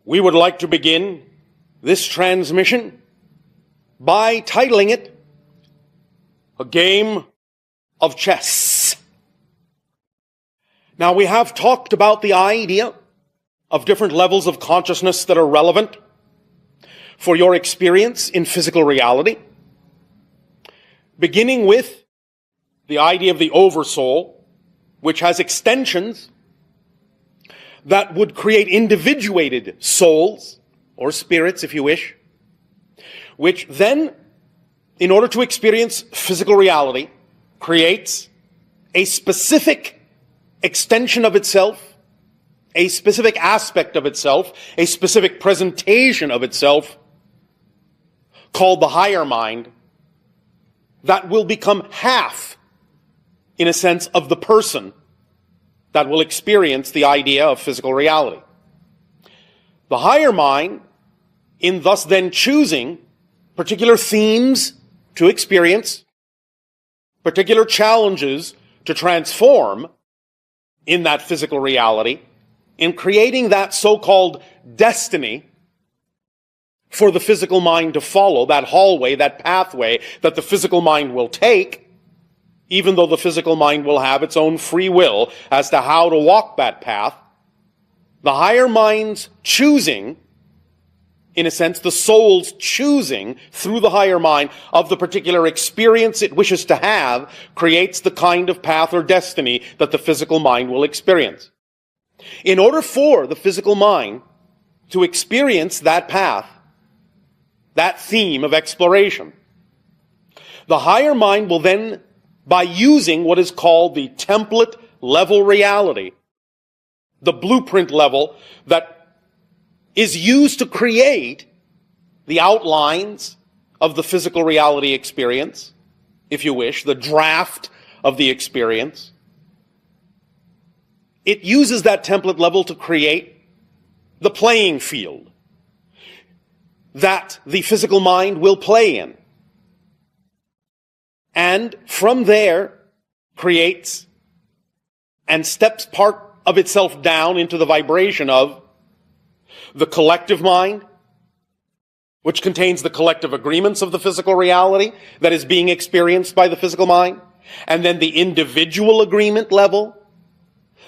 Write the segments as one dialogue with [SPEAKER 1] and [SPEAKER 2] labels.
[SPEAKER 1] We would like to begin this transmission by titling it A Game of Chess. Now, we have talked about the idea of different levels of consciousness that are relevant for your experience in physical reality, beginning with the idea of the Oversoul, which has extensions that would create individuated souls, or spirits if you wish, which then, in order to experience physical reality, creates a specific extension of itself, a specific aspect of itself, a specific presentation of itself, called the higher mind, that will become half, in a sense, of the person that will experience the idea of physical reality. The higher mind, in thus then choosing particular themes to experience, particular challenges to transform in that physical reality, in creating that so-called destiny for the physical mind to follow, that hallway, that pathway that the physical mind will take, even though the physical mind will have its own free will as to how to walk that path, the higher mind's choosing, in a sense, the soul's choosing through the higher mind of the particular experience it wishes to have, creates the kind of path or destiny that the physical mind will experience. In order for the physical mind to experience that path, that theme of exploration, the higher mind will then, by using what is called the template level reality, the blueprint level that is used to create the outlines of the physical reality experience, if you wish, the draft of the experience. It uses that template level to create the playing field that the physical mind will play in. And from there creates and steps part of itself down into the vibration of the collective mind, which contains the collective agreements of the physical reality that is being experienced by the physical mind, and then the individual agreement level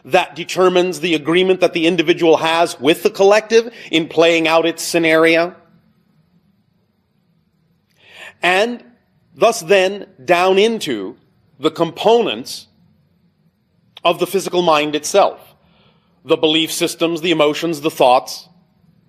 [SPEAKER 1] that determines the agreement that the individual has with the collective in playing out its scenario. And thus then down into the components of the physical mind itself, the belief systems, the emotions, the thoughts,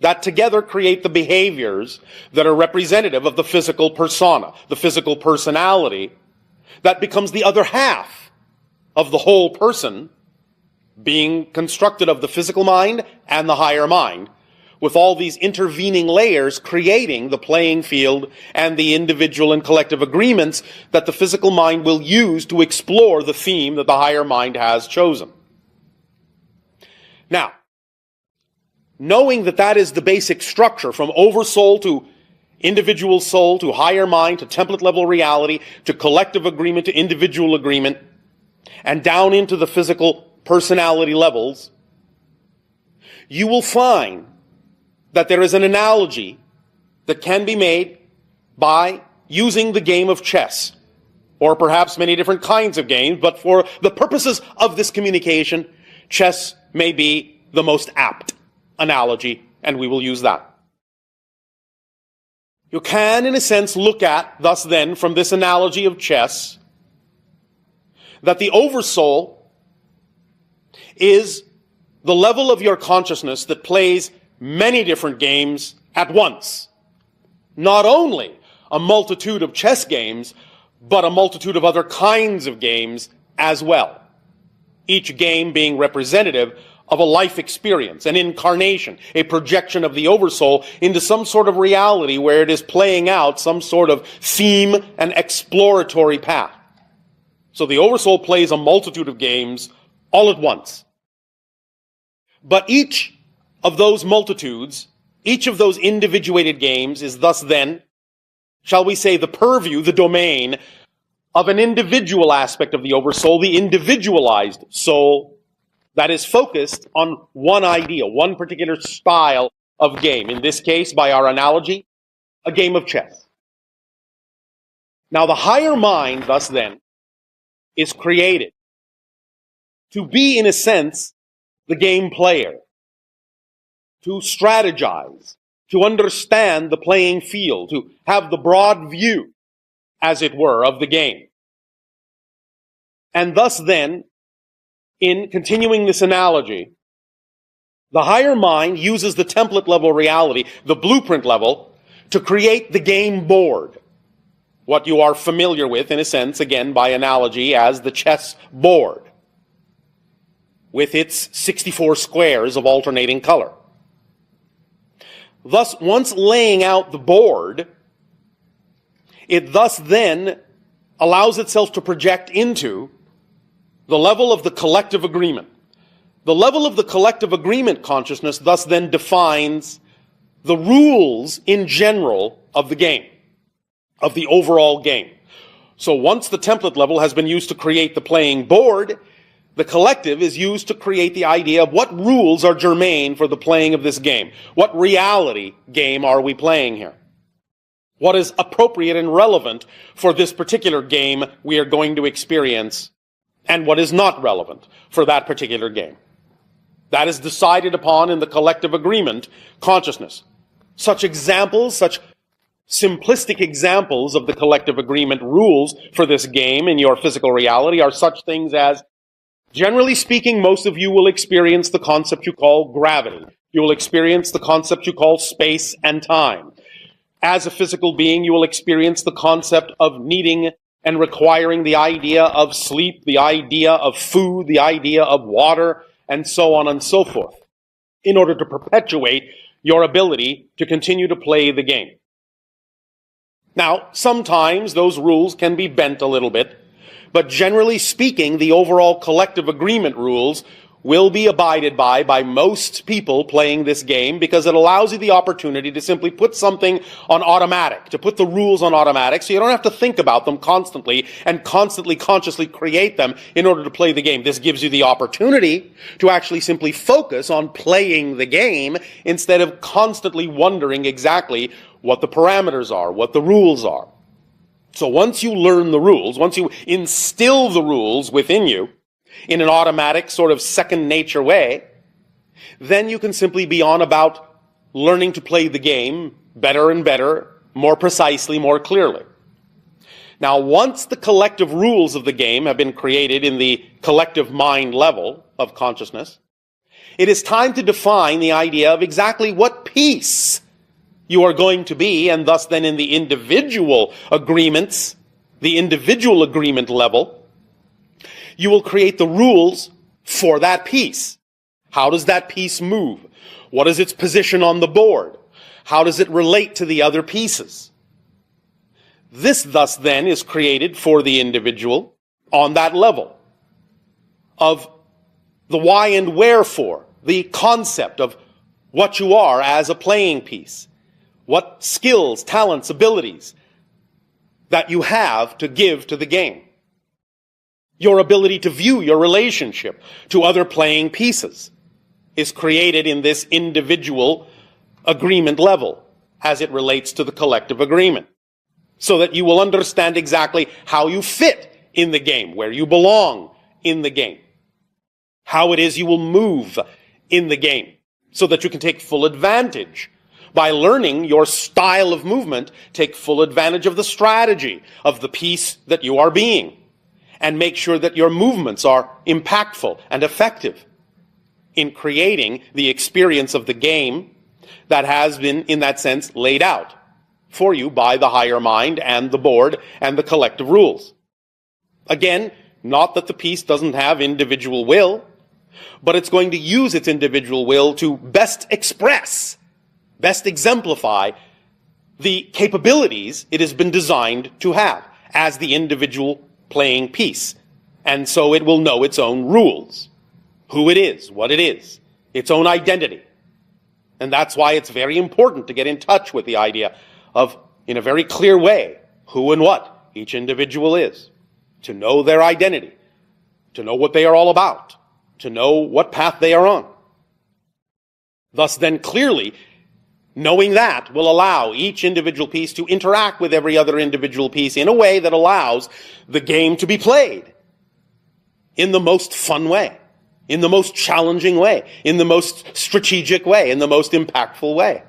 [SPEAKER 1] that together create the behaviors that are representative of the physical persona, the physical personality, that becomes the other half of the whole person, being constructed of the physical mind and the higher mind, with all these intervening layers creating the playing field and the individual and collective agreements that the physical mind will use to explore the theme that the higher mind has chosen. Now, knowing that that is the basic structure, from oversoul to individual soul to higher mind to template level reality to collective agreement to individual agreement, and down into the physical personality levels, you will find that there is an analogy that can be made by using the game of chess, or perhaps many different kinds of games, but for the purposes of this communication, chess may be the most apt analogy, and we will use that. You can, in a sense, look at, thus then, from this analogy of chess, that the oversoul is the level of your consciousness that plays many different games at once. Not only a multitude of chess games, but a multitude of other kinds of games as well. Each game being representative of a life experience, an incarnation, a projection of the oversoul into some sort of reality where it is playing out some sort of theme and exploratory path. So the oversoul plays a multitude of games all at once. But each of those multitudes, each of those individuated games is thus then, shall we say, the purview, the domain of an individual aspect of the oversoul, the individualized soul that is focused on one idea, one particular style of game. In this case, by our analogy, a game of chess. Now, the higher mind, thus then, is created to be, in a sense, the game player, to strategize, to understand the playing field, to have the broad view, as it were, of the game. And thus then, in continuing this analogy, the higher mind uses the template level reality, the blueprint level, to create the game board. What you are familiar with, in a sense, again, by analogy, as the chess board, with its 64 squares of alternating color. Thus, once laying out the board, it thus then allows itself to project into the level of the collective agreement. The level of the collective agreement consciousness thus then defines the rules in general of the game, of the overall game. So once the template level has been used to create the playing board, the collective is used to create the idea of what rules are germane for the playing of this game. What reality game are we playing here? What is appropriate and relevant for this particular game we are going to experience, and what is not relevant for that particular game? That is decided upon in the collective agreement consciousness. Such examples, such simplistic examples of the collective agreement rules for this game in your physical reality are such things as, generally speaking, most of you will experience the concept you call gravity. You will experience the concept you call space and time. As a physical being, you will experience the concept of needing and requiring the idea of sleep, the idea of food, the idea of water, and so on and so forth, in order to perpetuate your ability to continue to play the game. Now, sometimes those rules can be bent a little bit, but generally speaking, the overall collective agreement rules will be abided by most people playing this game, because it allows you the opportunity to simply put something on automatic, to put the rules on automatic, so you don't have to think about them constantly and constantly consciously create them in order to play the game. This gives you the opportunity to actually simply focus on playing the game instead of constantly wondering exactly what the parameters are, what the rules are. So once you learn the rules, once you instill the rules within you, in an automatic sort of second nature way, then you can simply be on about learning to play the game better and better, more precisely, more clearly. Now, once the collective rules of the game have been created in the collective mind level of consciousness, it is time to define the idea of exactly what piece you are going to be, and thus then in the individual agreements, the individual agreement level, you will create the rules for that piece. How does that piece move? What is its position on the board? How does it relate to the other pieces? This thus then is created for the individual on that level of the why and wherefore, the concept of what you are as a playing piece, what skills, talents, abilities that you have to give to the game. Your ability to view your relationship to other playing pieces is created in this individual agreement level as it relates to the collective agreement, so that you will understand exactly how you fit in the game, where you belong in the game, how it is you will move in the game, so that you can take full advantage. By learning your style of movement, take full advantage of the strategy of the piece that you are being, and make sure that your movements are impactful and effective in creating the experience of the game that has been, in that sense, laid out for you by the higher mind and the board and the collective rules. Again, not that the piece doesn't have individual will, but it's going to use its individual will to best express, best exemplify the capabilities it has been designed to have as the individual playing piece. And so it will know its own rules, who it is, what it is, its own identity. And that's why it's very important to get in touch with the idea of, in a very clear way, who and what each individual is, to know their identity, to know what they are all about, to know what path they are on. Thus then clearly, Knowing that will allow each individual piece to interact with every other individual piece in a way that allows the game to be played in the most fun way, in the most challenging way, in the most strategic way, in the most impactful way,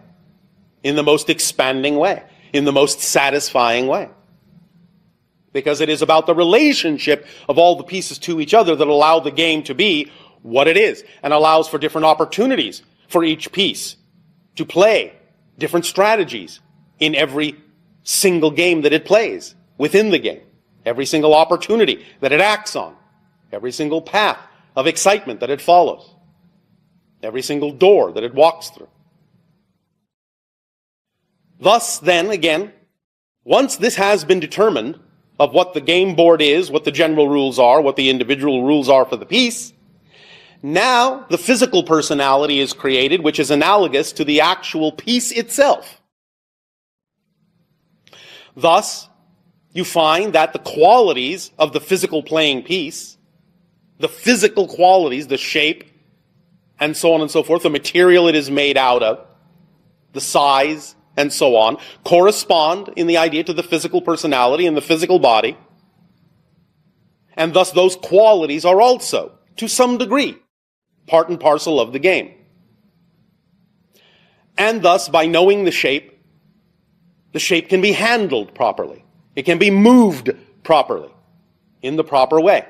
[SPEAKER 1] in the most expanding way, in the most satisfying way. Because it is about the relationship of all the pieces to each other that allow the game to be what it is, and allows for different opportunities for each piece to play different strategies in every single game that it plays within the game, every single opportunity that it acts on, every single path of excitement that it follows, every single door that it walks through. Thus, then, again, once this has been determined of what the game board is, what the general rules are, what the individual rules are for the piece, now the physical personality is created, which is analogous to the actual piece itself. Thus, you find that the qualities of the physical playing piece, the physical qualities, the shape, and so on and so forth, the material it is made out of, the size, and so on, correspond in the idea to the physical personality and the physical body. And thus those qualities are also, to some degree, part and parcel of the game. And thus, by knowing the shape can be handled properly. It can be moved properly, in the proper way,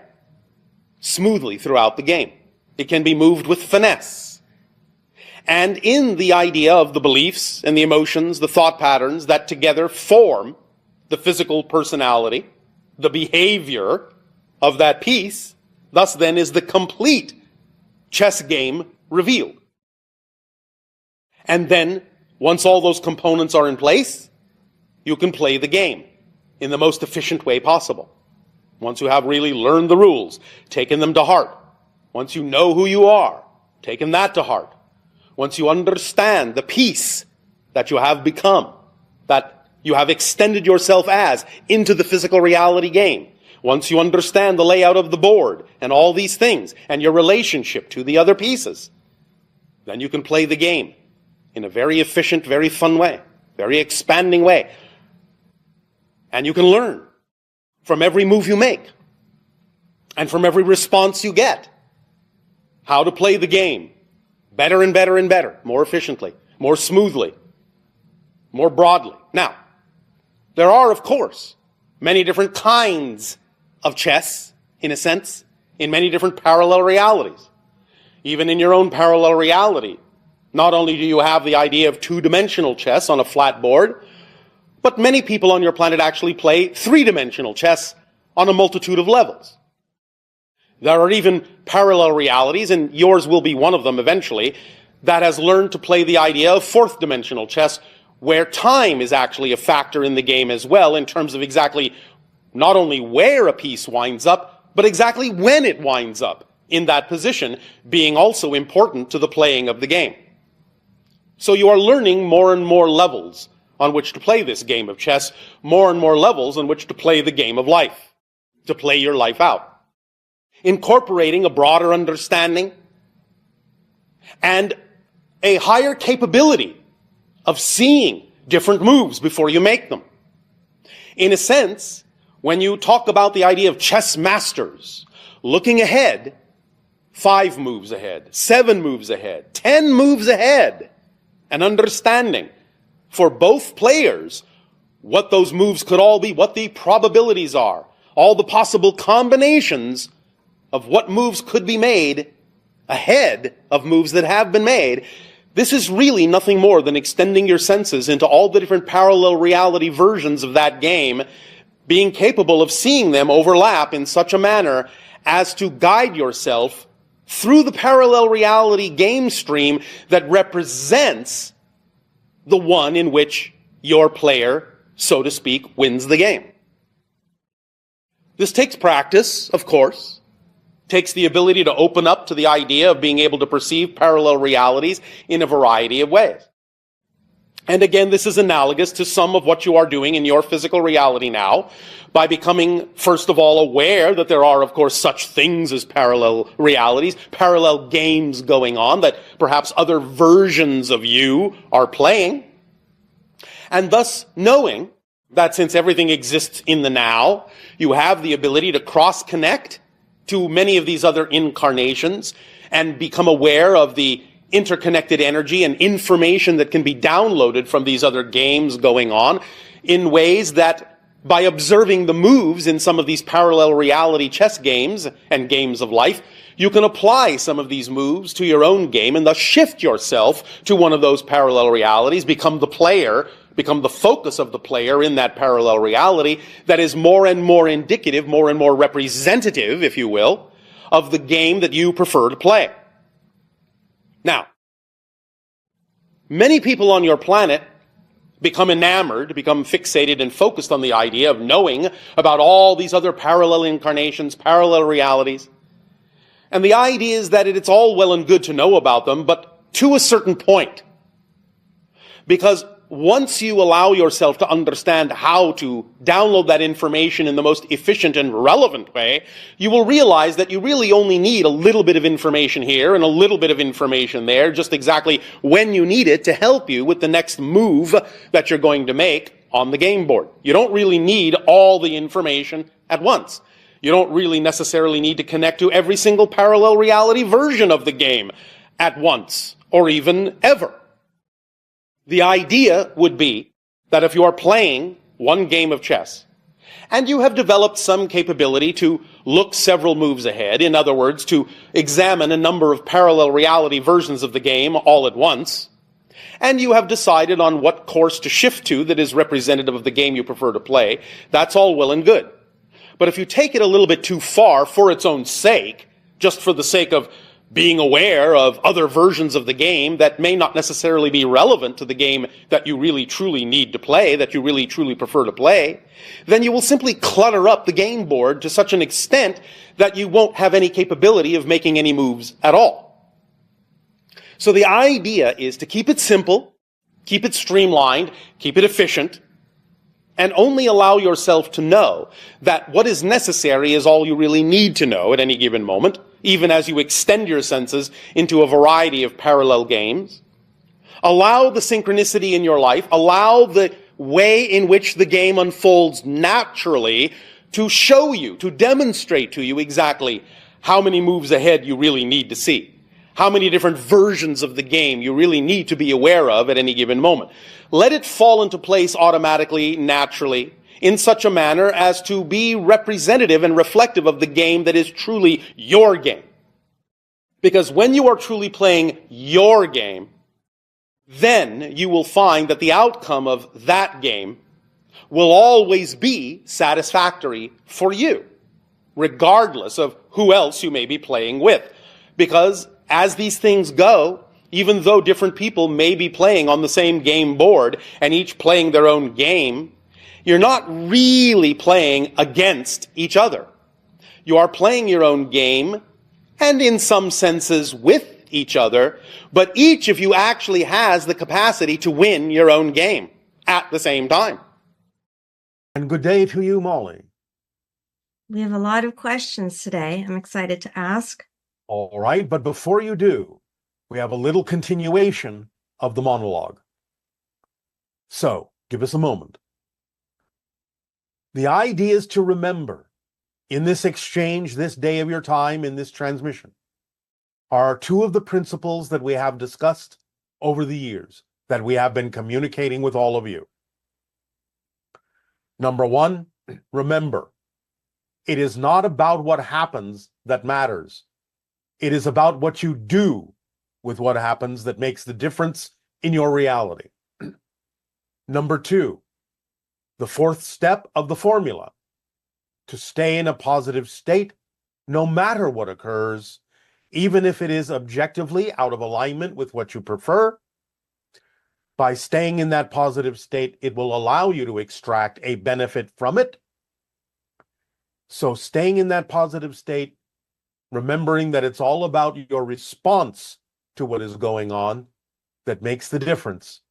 [SPEAKER 1] smoothly throughout the game. It can be moved with finesse. And in the idea of the beliefs and the emotions, the thought patterns that together form the physical personality, the behavior of that piece, thus then is the complete chess game revealed. And then, once all those components are in place, you can play the game in the most efficient way possible. Once you have really learned the rules, taken them to heart, once you know who you are, taken that to heart, once you understand the piece that you have become, that you have extended yourself as into the physical reality game, once you understand the layout of the board and all these things and your relationship to the other pieces, then you can play the game in a very efficient, very fun way, very expanding way. And you can learn from every move you make and from every response you get how to play the game better and better and better, more efficiently, more smoothly, more broadly. Now, there are, of course, many different kinds of chess, in a sense, in many different parallel realities. Even in your own parallel reality, not only do you have the idea of two-dimensional chess on a flat board, but many people on your planet actually play three-dimensional chess on a multitude of levels. There are even parallel realities, and yours will be one of them eventually, that has learned to play the idea of fourth-dimensional chess, where time is actually a factor in the game as well, in terms of exactly not only where a piece winds up, but exactly when it winds up in that position, being also important to the playing of the game. So you are learning more and more levels on which to play this game of chess, more and more levels on which to play the game of life, to play your life out, incorporating a broader understanding and a higher capability of seeing different moves before you make them. In a sense, when you talk about the idea of chess masters, looking ahead, 5 moves ahead, 7 moves ahead, 10 moves ahead, and understanding for both players what those moves could all be, what the probabilities are, all the possible combinations of what moves could be made ahead of moves that have been made. This is really nothing more than extending your senses into all the different parallel reality versions of that game, being capable of seeing them overlap in such a manner as to guide yourself through the parallel reality game stream that represents the one in which your player, so to speak, wins the game. This takes practice, of course, takes the ability to open up to the idea of being able to perceive parallel realities in a variety of ways. And again, this is analogous to some of what you are doing in your physical reality now by becoming, first of all, aware that there are, of course, such things as parallel realities, parallel games going on that perhaps other versions of you are playing. And thus knowing that since everything exists in the now, you have the ability to cross-connect to many of these other incarnations and become aware of the interconnected energy and information that can be downloaded from these other games going on in ways that, by observing the moves in some of these parallel reality chess games and games of life, you can apply some of these moves to your own game and thus shift yourself to one of those parallel realities, become the player, become the focus of the player in that parallel reality that is more and more indicative, more and more representative, if you will, of the game that you prefer to play. Now, many people on your planet become enamored, become fixated and focused on the idea of knowing about all these other parallel incarnations, parallel realities. And the idea is that it's all well and good to know about them, but to a certain point. Because once you allow yourself to understand how to download that information in the most efficient and relevant way, you will realize that you really only need a little bit of information here and a little bit of information there, just exactly when you need it to help you with the next move that you're going to make on the game board. You don't really need all the information at once. You don't really necessarily need to connect to every single parallel reality version of the game at once, or even ever. The idea would be that if you are playing one game of chess, and you have developed some capability to look several moves ahead, in other words, to examine a number of parallel reality versions of the game all at once, and you have decided on what course to shift to that is representative of the game you prefer to play, that's all well and good. But if you take it a little bit too far for its own sake, just for the sake of being aware of other versions of the game that may not necessarily be relevant to the game that you really truly need to play, that you really truly prefer to play, then you will simply clutter up the game board to such an extent that you won't have any capability of making any moves at all. So the idea is to keep it simple, keep it streamlined, keep it efficient, and only allow yourself to know that what is necessary is all you really need to know at any given moment, even as you extend your senses into a variety of parallel games. Allow the synchronicity in your life, allow the way in which the game unfolds naturally to show you, to demonstrate to you exactly how many moves ahead you really need to see, how many different versions of the game you really need to be aware of at any given moment. Let it fall into place automatically, naturally, in such a manner as to be representative and reflective of the game that is truly your game. Because when you are truly playing your game, then you will find that the outcome of that game will always be satisfactory for you, regardless of who else you may be playing with. Because as these things go, even though different people may be playing on the same game board and each playing their own game, you're not really playing against each other. You are playing your own game, and in some senses with each other, but each of you actually has the capacity to win your own game at the same time.
[SPEAKER 2] And good day to you, Molly.
[SPEAKER 3] We have a lot of questions today. I'm excited to ask.
[SPEAKER 2] All right, but before you do, we have a little continuation of the monologue. So, give us a moment. The idea is to remember, in this exchange, this day of your time, in this transmission, are two of the principles that we have discussed over the years, that we have been communicating with all of you. Number one, remember, it is not about what happens that matters. It is about what you do with what happens that makes the difference in your reality. Number two, the fourth step of the formula, to stay in a positive state no matter what occurs, even if it is objectively out of alignment with what you prefer. By staying in that positive state, it will allow you to extract a benefit from it. So staying in that positive state, remembering that it's all about your response to what is going on that makes the difference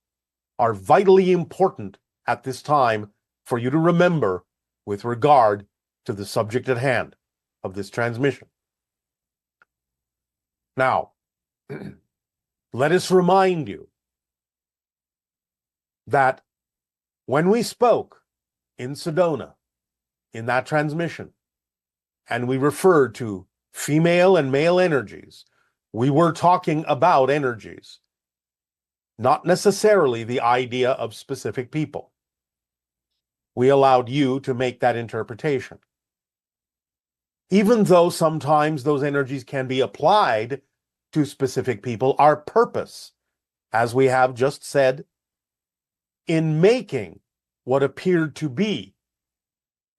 [SPEAKER 2] are vitally important at this time for you to remember with regard to the subject at hand of this transmission. Now, let us remind you that when we spoke in Sedona, in that transmission, and we referred to female and male energies, we were talking about energies, not necessarily the idea of specific people. We allowed you to make that interpretation. Even though sometimes those energies can be applied to specific people, our purpose, as we have just said, in making what appeared to be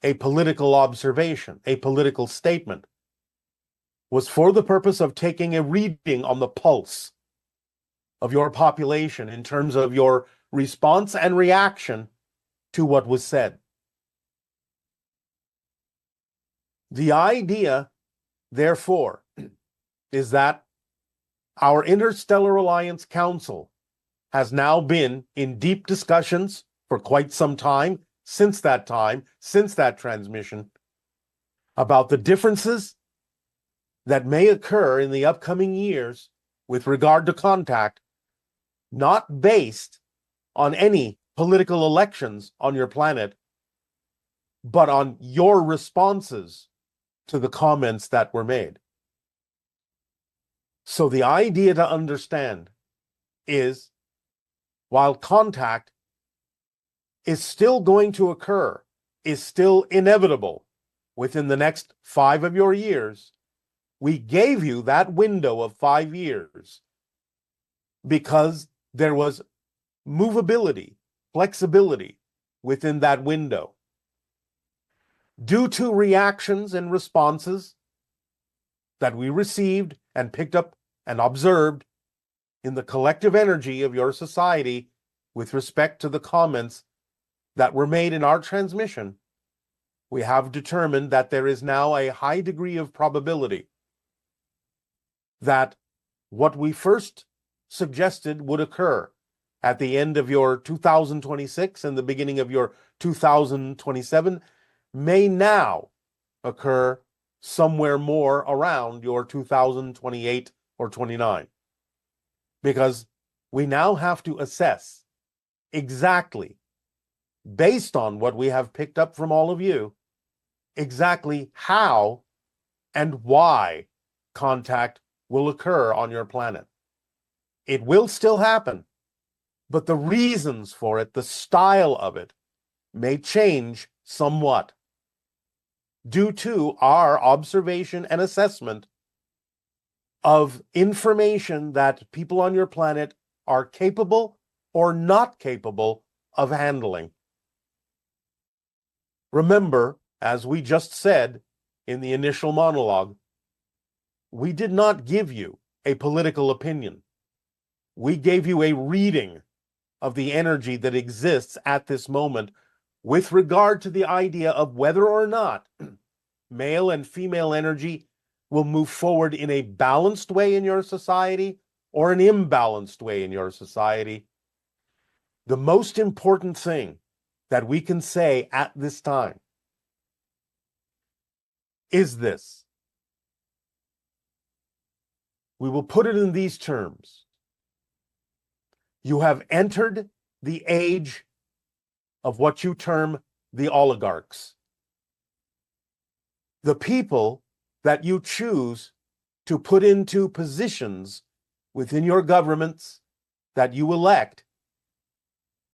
[SPEAKER 2] a political observation, a political statement, was for the purpose of taking a reading on the pulse of your population in terms of your response and reaction to what was said. The idea, therefore, is that our Interstellar Alliance Council has now been in deep discussions for quite some time, since that transmission, about the differences that may occur in the upcoming years with regard to contact, not based on any political elections on your planet, but on your responses to the comments that were made. So the idea to understand is, while contact is still going to occur, is still inevitable within the next 5 of your years, we gave you that window of 5 years because there was movability, flexibility within that window. Due to reactions and responses that we received and picked up and observed in the collective energy of your society with respect to the comments that were made in our transmission, we have determined that there is now a high degree of probability that what we first suggested would occur at the end of your 2026 and the beginning of your 2027 may now occur somewhere more around your 2028 or 29. Because we now have to assess exactly, based on what we have picked up from all of you, exactly how and why contact will occur on your planet. It will still happen, but the reasons for it, the style of it, may change somewhat due to our observation and assessment of information that people on your planet are capable or not capable of handling. Remember, as we just said in the initial monologue, we did not give you a political opinion. We gave you a reading of the energy that exists at this moment with regard to the idea of whether or not male and female energy will move forward in a balanced way in your society or an imbalanced way in your society. The most important thing that we can say at this time is this. We will put it in these terms. You have entered the age of what you term the oligarchs. The people that you choose to put into positions within your governments that you elect